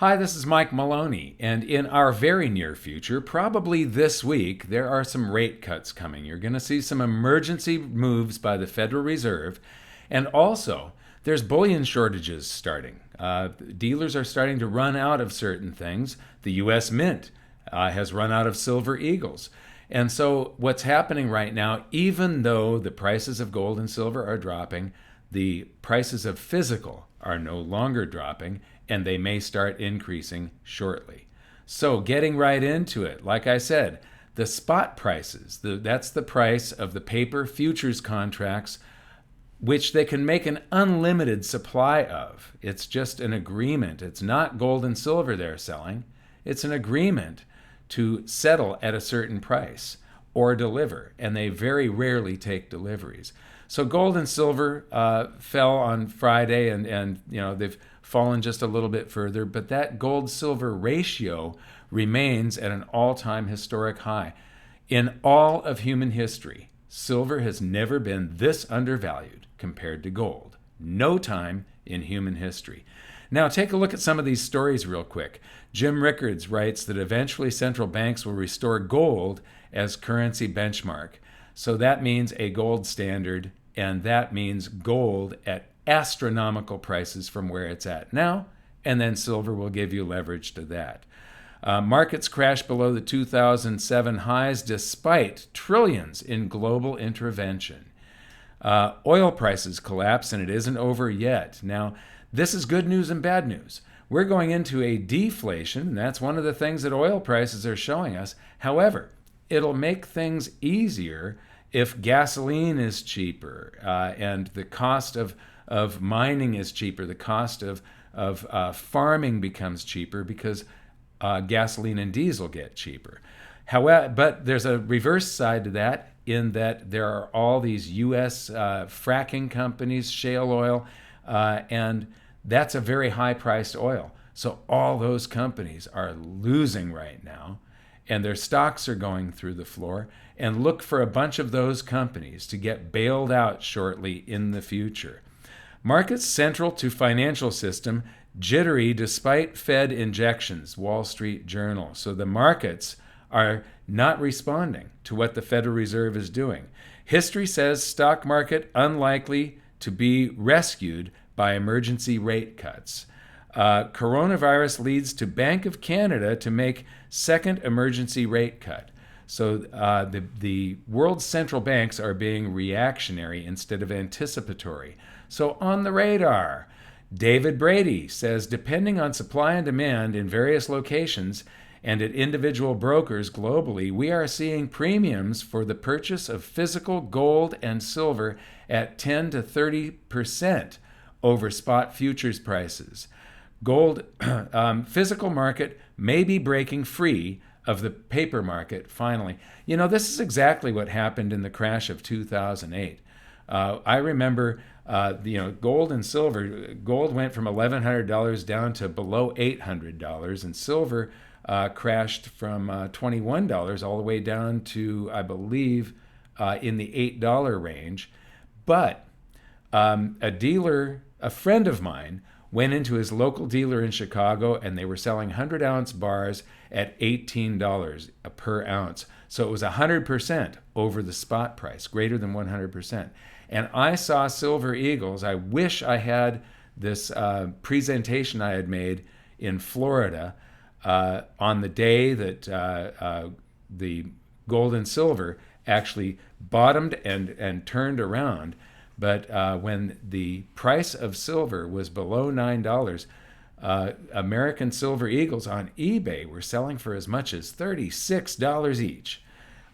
Hi, this is Mike Maloney, and in our very near future, probably this week, there are some rate cuts coming. You're going to see some emergency moves by the Federal Reserve, and also there's bullion shortages starting. Dealers are starting to run out of certain things. The U.S. Mint has run out of silver eagles. And so what's happening right now, even though the prices of gold and silver are dropping, the prices of physical are no longer dropping, and they may start increasing shortly. So getting right into it, like I said, the spot prices, that's the price of the paper futures contracts, which they can make an unlimited supply of. It's just an agreement. It's not gold and silver they're selling. It's an agreement to settle at a certain price or deliver, and they very rarely take deliveries. So gold and silver fell on Friday, and they've fallen just a little bit further, but that gold-silver ratio remains at an all-time historic high. In all of human history, silver has never been this undervalued compared to gold. No time in human history. Now, take a look at some of these stories real quick. Jim Rickards writes that eventually central banks will restore gold as currency benchmark. So that means a gold standard, and that means gold at astronomical prices from where it's at now, and then silver will give you leverage to that. Markets crashed below the 2007 highs despite trillions in global intervention. Oil prices collapse, and it isn't over yet. Now, this is good news and bad news. We're going into a deflation, and that's one of the things that oil prices are showing us. However, it'll make things easier if gasoline is cheaper and the cost of mining is cheaper, the cost of farming becomes cheaper because gasoline and diesel get cheaper. However, but there's a reverse side to that in that there are all these U.S. Fracking companies, shale oil, and that's a very high-priced oil. So all those companies are losing right now, and their stocks are going through the floor, and look for a bunch of those companies to get bailed out shortly in the future. Markets central to financial system, jittery despite Fed injections, Wall Street Journal. So the markets are not responding to what the Federal Reserve is doing. History says stock market unlikely to be rescued by emergency rate cuts. Coronavirus leads to Bank of Canada to make second emergency rate cut. So the world's central banks are being reactionary instead of anticipatory. So on the radar, David Brady says, depending on supply and demand in various locations and at individual brokers globally, we are seeing premiums for the purchase of physical gold and silver at 10 to 30% over spot futures prices. Gold physical market may be breaking free of the paper market finally. You know, this is exactly what happened in the crash of 2008. I remember, gold and silver. Gold went from $1,100 down to below $800, and silver crashed from $21 all the way down to, I believe, in the $8 range. But a friend of mine, went into his local dealer in Chicago, and they were selling 100-ounce bars at $18 per ounce. So it was 100% over the spot price, greater than 100%. And I saw silver eagles. I wish I had this presentation I had made in Florida on the day that the gold and silver actually bottomed and turned around. But when the price of silver was below $9, American silver eagles on eBay were selling for as much as $36 each.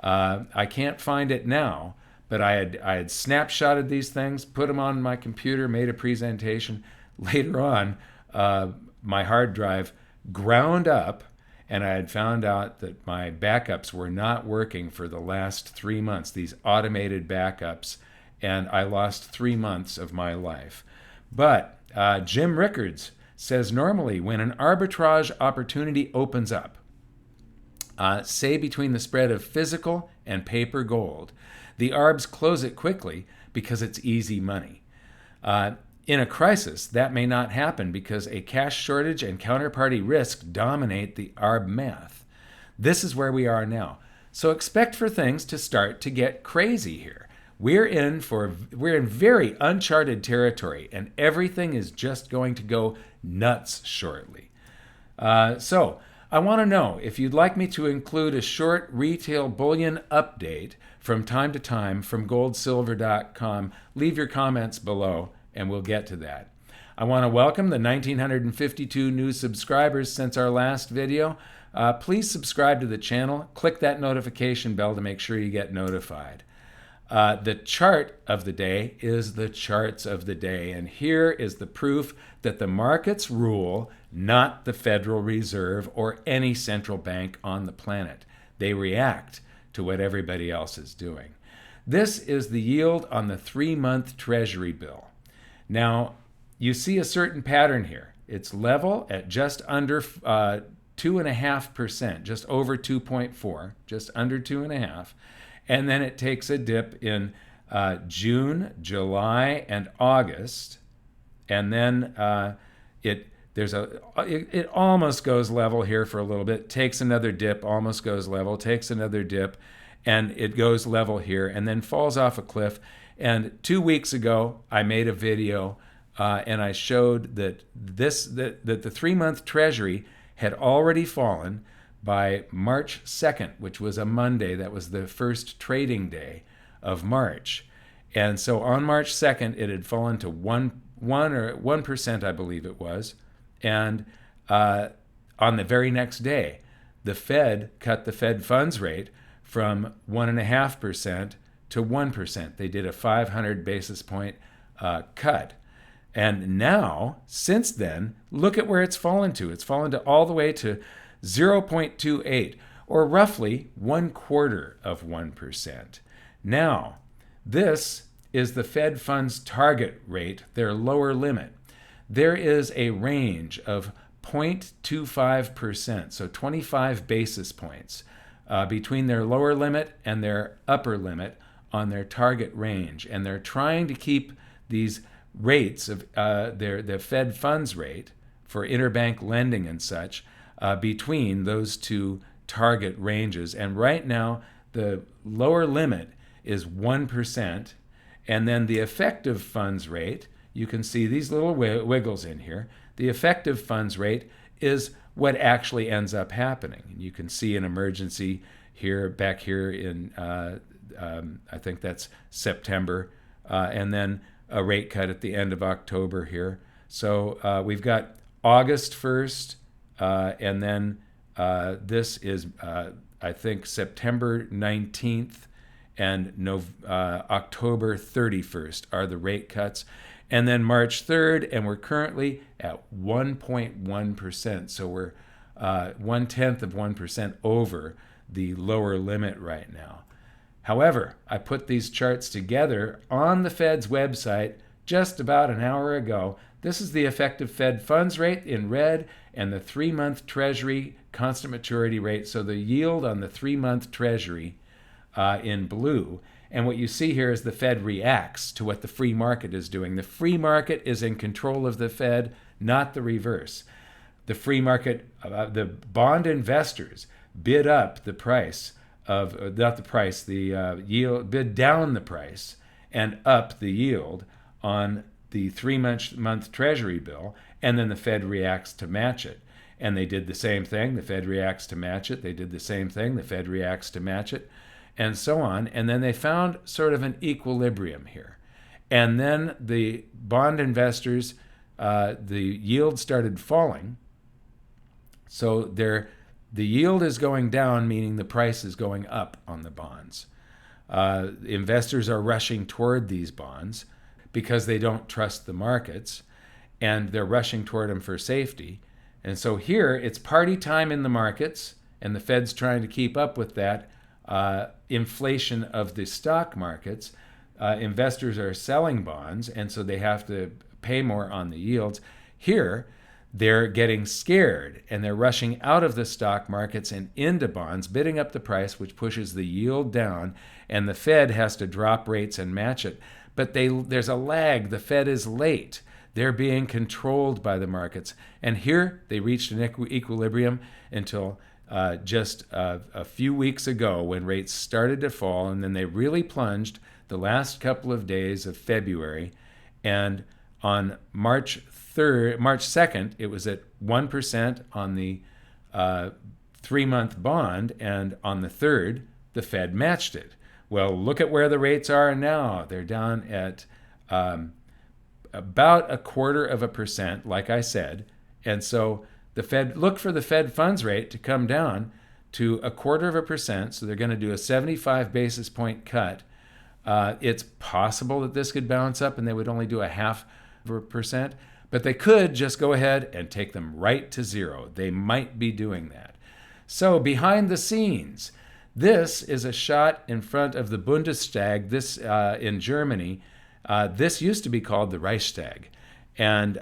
I can't find it now, but I had snapshotted these things, put them on my computer, made a presentation. Later on, my hard drive ground up, and I had found out that my backups were not working for the last 3 months, these automated backups, and I lost 3 months of my life. But Jim Rickards says normally when an arbitrage opportunity opens up, say between the spread of physical and paper gold, the arbs close it quickly because it's easy money. In a crisis, that may not happen because a cash shortage and counterparty risk dominate the ARB math. This is where we are now. So expect for things to start to get crazy here. We're in very uncharted territory, and everything is just going to go nuts shortly. So I want to know if you'd like me to include a short retail bullion update from time to time from goldsilver.com. Leave your comments below, and we'll get to that. I want to welcome the 1,952 new subscribers since our last video. Please subscribe to the channel. Click that notification bell to make sure you get notified. The chart of the day is the charts of the day, and here is the proof that the markets rule, not the Federal Reserve or any central bank on the planet. They react to what everybody else is doing. This is the yield on the 3-month Treasury bill. Now, you see a certain pattern here. It's level at just under 2.5%, just over 2.4, just under 2.5. And then it takes a dip in June, July, and August. And then it almost goes level here for a little bit, takes another dip, almost goes level, takes another dip, and it goes level here, and then falls off a cliff. And 2 weeks ago, I made a video and I showed that the 3-month Treasury had already fallen by March 2nd, which was a Monday. That was the first trading day of March. And so on March 2nd, it had fallen to 1%, I believe it was. And on the very next day, the Fed cut the Fed funds rate from 1.5% to 1%. They did a 500 basis point cut. And now, since then, look at where it's fallen to. It's fallen to all the way to 0.28, or roughly 1/4%. Now, this is the Fed funds target rate, their lower limit. There is a range of 0.25%, so 25 basis points, between their lower limit and their upper limit on their target range. And they're trying to keep these rates of the Fed funds rate for interbank lending and such between those two target ranges. And right now, the lower limit is 1%. And then the effective funds rate, you can see these little wiggles in here. The effective funds rate is what actually ends up happening. And you can see an emergency here, back here in, I think that's September, and then a rate cut at the end of October here. So we've got August 1st, and then this is, I think, September 19th and October 31st are the rate cuts. And then March 3rd, and we're currently at 1.1%. So we're 0.1% over the lower limit right now. However, I put these charts together on the Fed's website just about an hour ago. This is the effective Fed funds rate in red and the 3-month Treasury constant maturity rate. So the yield on the 3-month Treasury in blue. And what you see here is the Fed reacts to what the free market is doing. The free market is in control of the Fed, not the reverse. The free market, the bond investors bid up the price of, not the price, the yield, bid down the price and up the yield on the 3-month Treasury bill, and then the Fed reacts to match it. And they did the same thing. The Fed reacts to match it. They did the same thing. The Fed reacts to match it, and so on. And then they found sort of an equilibrium here. And then the bond investors, the yield started falling. So the yield is going down, meaning the price is going up on the bonds. Investors are rushing toward these bonds because they don't trust the markets, and they're rushing toward them for safety. And so here, it's party time in the markets, and the Fed's trying to keep up with that inflation of the stock markets. Investors are selling bonds, and so they have to pay more on the yields. Here, they're getting scared, and they're rushing out of the stock markets and into bonds, bidding up the price, which pushes the yield down, and the Fed has to drop rates and match it. But there's a lag. The Fed is late. They're being controlled by the markets. And here they reached an equilibrium until just a few weeks ago when rates started to fall, and then they really plunged the last couple of days of February. And on March 2nd, it was at 1% on the 3-month bond, and on the 3rd, the Fed matched it. Well, look at where the rates are now. They're down at about 0.25%, like I said. And so the Fed, look for the Fed funds rate to come down to 0.25%. So they're going to do a 75 basis point cut. It's possible that this could bounce up and they would only do 0.5%, but they could just go ahead and take them right to zero. They might be doing that. So behind the scenes, this is a shot in front of the Bundestag, this in Germany. This used to be called the Reichstag. And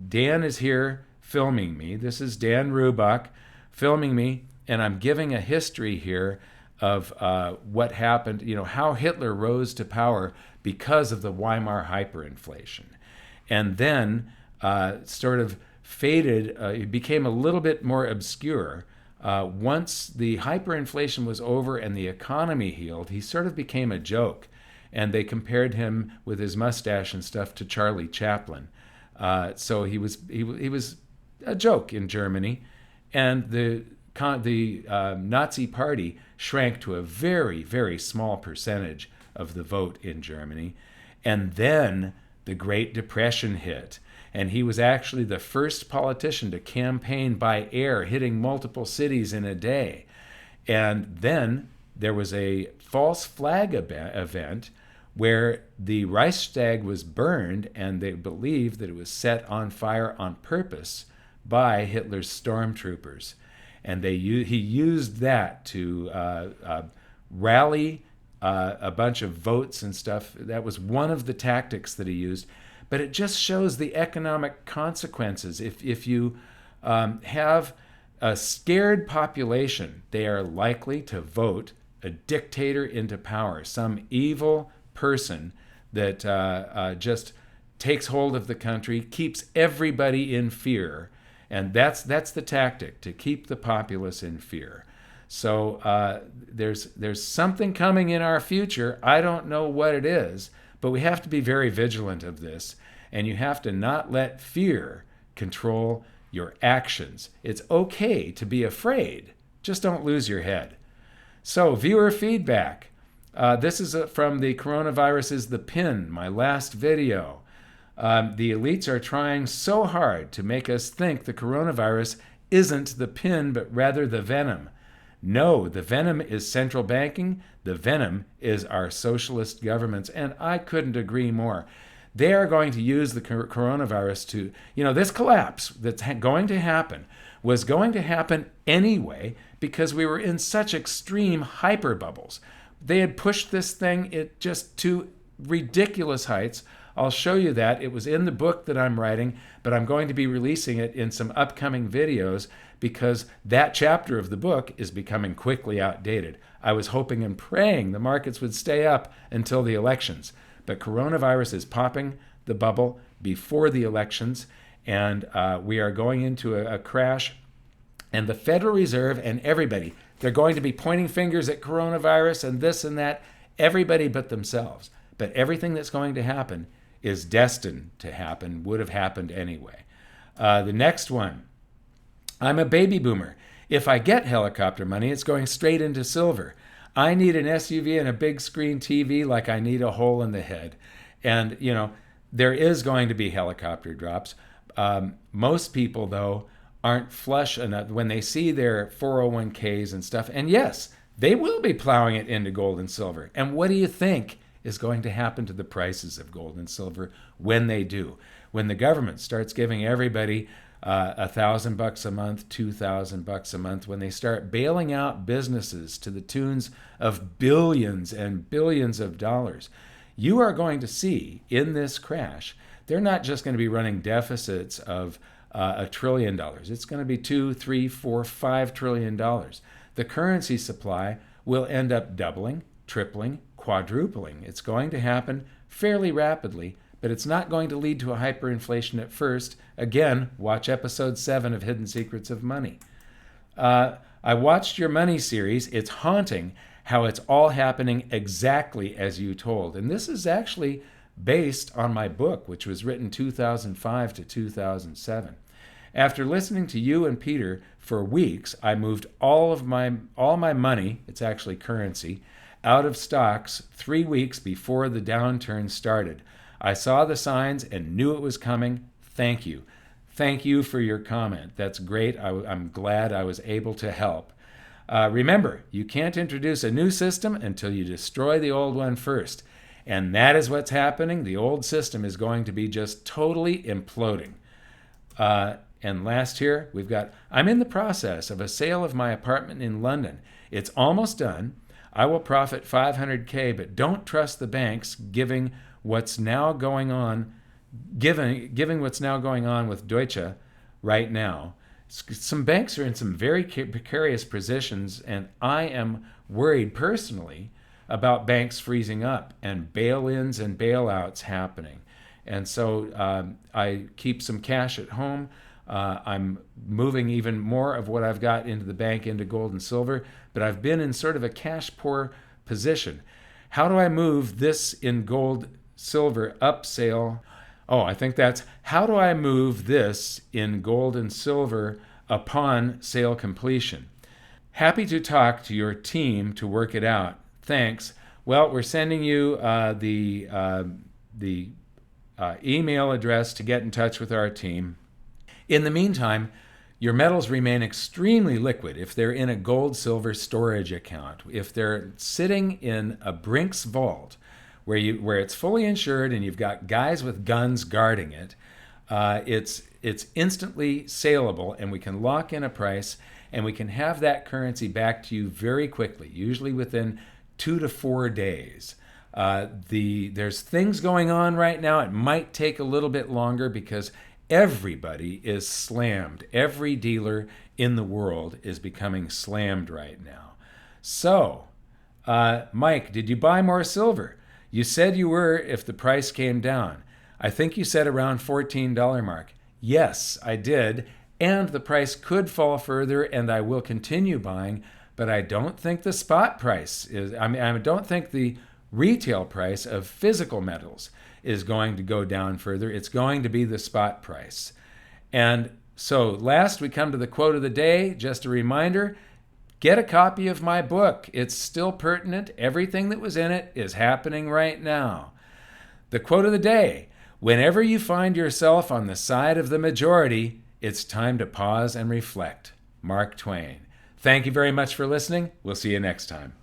Dan is here filming me. This is Dan Rubach filming me, and I'm giving a history here of what happened, how Hitler rose to power because of the Weimar hyperinflation. And then sort of faded, it became a little bit more obscure. Once the hyperinflation was over and the economy healed, he sort of became a joke. And they compared him with his mustache and stuff to Charlie Chaplin. So he was a joke in Germany. And the Nazi Party shrank to a very, very small percentage of the vote in Germany. And then the Great Depression hit. And he was actually the first politician to campaign by air, hitting multiple cities in a day. And then there was a false flag event where the Reichstag was burned, and they believed that it was set on fire on purpose by Hitler's stormtroopers. And he used that to rally a bunch of votes and stuff. That was one of the tactics that he used. But it just shows the economic consequences. If you have a scared population, they are likely to vote a dictator into power, some evil person that just takes hold of the country, keeps everybody in fear. And that's the tactic, to keep the populace in fear. So there's something coming in our future. I don't know what it is, but we have to be very vigilant of this. And you have to not let fear control your actions. It's okay to be afraid. Just don't lose your head. So viewer feedback. This is from the Coronavirus is the Pin, my last video. The elites are trying so hard to make us think the coronavirus isn't the pin, but rather the venom. No, the venom is central banking. The venom is our socialist governments. And I couldn't agree more. They are going to use the coronavirus to, this collapse that's going to happen was going to happen anyway because we were in such extreme hyper bubbles. They had pushed this thing just to ridiculous heights. I'll show you that. It was in the book that I'm writing, but I'm going to be releasing it in some upcoming videos because that chapter of the book is becoming quickly outdated. I was hoping and praying the markets would stay up until the elections, but coronavirus is popping the bubble before the elections, and we are going into a crash. And the Federal Reserve and everybody, they're going to be pointing fingers at coronavirus and this and that, everybody but themselves. But everything that's going to happen is destined to happen, would have happened anyway. The next one, I'm a baby boomer. If I get helicopter money, it's going straight into silver. I need an SUV and a big screen TV like I need a hole in the head. And, there is going to be helicopter drops. Most people, though, aren't flush enough when they see their 401ks and stuff. And yes, they will be plowing it into gold and silver. And what do you think is going to happen to the prices of gold and silver when they do? When the government starts giving everybody $1,000 a month, $2,000 a month, when they start bailing out businesses to the tunes of billions and billions of dollars, you are going to see in this crash, they're not just going to be running deficits of $1 trillion. It's going to be $2, $3, $4, $5 trillion. The currency supply will end up doubling, tripling, quadrupling. It's going to happen fairly rapidly, but it's not going to lead to a hyperinflation at first. Again, watch episode 7 of Hidden Secrets of Money. I watched your money series. It's haunting how it's all happening exactly as you told. And this is actually based on my book, which was written 2005 to 2007. After listening to you and Peter for weeks, I moved all my money, it's actually currency, out of stocks 3 weeks before the downturn started. I saw the signs and knew it was coming. Thank you. Thank you for your comment. That's great. I'm glad I was able to help. Remember, you can't introduce a new system until you destroy the old one first. And that is what's happening. The old system is going to be just totally imploding. And last here, we've got, I'm in the process of a sale of my apartment in London. It's almost done. I will profit 500K, but don't trust the banks giving what's now going on with Deutsche right now. Some banks are in some very precarious positions, and I am worried personally about banks freezing up and bail-ins and bailouts happening. And so I keep some cash at home. I'm moving even more of what I've got into the bank into gold and silver, but I've been in sort of a cash poor position. How do I move this in gold, silver up sale? Oh, I think that's, how do I move this in gold and silver upon sale completion? Happy to talk to your team to work it out. Thanks. Well, we're sending you the email address to get in touch with our team. In the meantime, your metals remain extremely liquid if they're in a gold-silver storage account. If they're sitting in a Brinks vault where it's fully insured and you've got guys with guns guarding it, it's instantly saleable, and we can lock in a price, and we can have that currency back to you very quickly, usually within 2 to 4 days. There's things going on right now. It might take a little bit longer because everybody is slammed. Every dealer in the world is becoming slammed right now. So, Mike, did you buy more silver? You said you were if the price came down. I think you said around $14 mark. Yes, I did. And the price could fall further, and I will continue buying, but I don't think the spot price is, I don't think the retail price of physical metals is going to go down further. It's going to be the spot price. And so last we come to the quote of the day. Just a reminder, get a copy of my book. It's still pertinent. Everything that was in it is happening right now. The quote of the day, whenever you find yourself on the side of the majority, it's time to pause and reflect. Mark Twain. Thank you very much for listening. We'll see you next time.